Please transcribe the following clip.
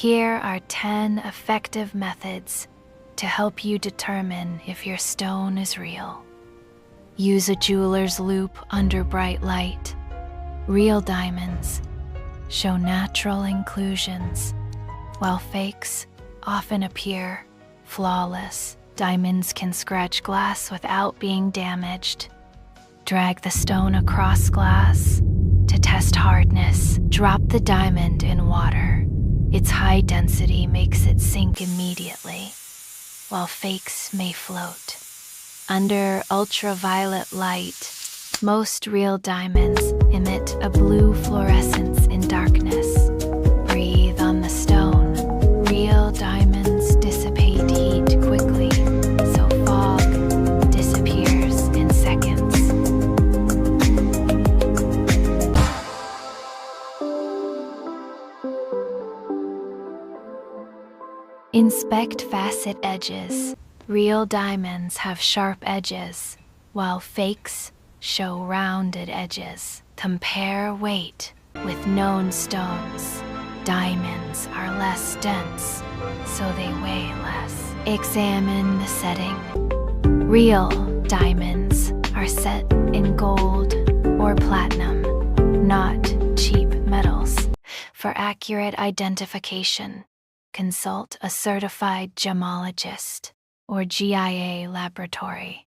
Here are 10 effective methods to help you determine if your stone is real. Use a jeweler's loupe under bright light. Real diamonds show natural inclusions, while fakes often appear flawless. Diamonds can scratch glass without being damaged. Drag the stone across glass to test hardness. Drop the diamond in water. Its high density makes it sink immediately, while fakes may float. Under ultraviolet light, most real diamonds emit a blue fluorescence in darkness. Breathe on the stone. Real diamonds dissipate heat quickly, so fog disappears in seconds. Inspect facet edges. Real diamonds have sharp edges, while fakes show rounded edges. Compare weight with known stones. Diamonds are less dense, so they weigh less. Examine the setting. Real diamonds are set in gold or platinum, not cheap metals. For accurate identification, consult a certified gemologist or GIA laboratory.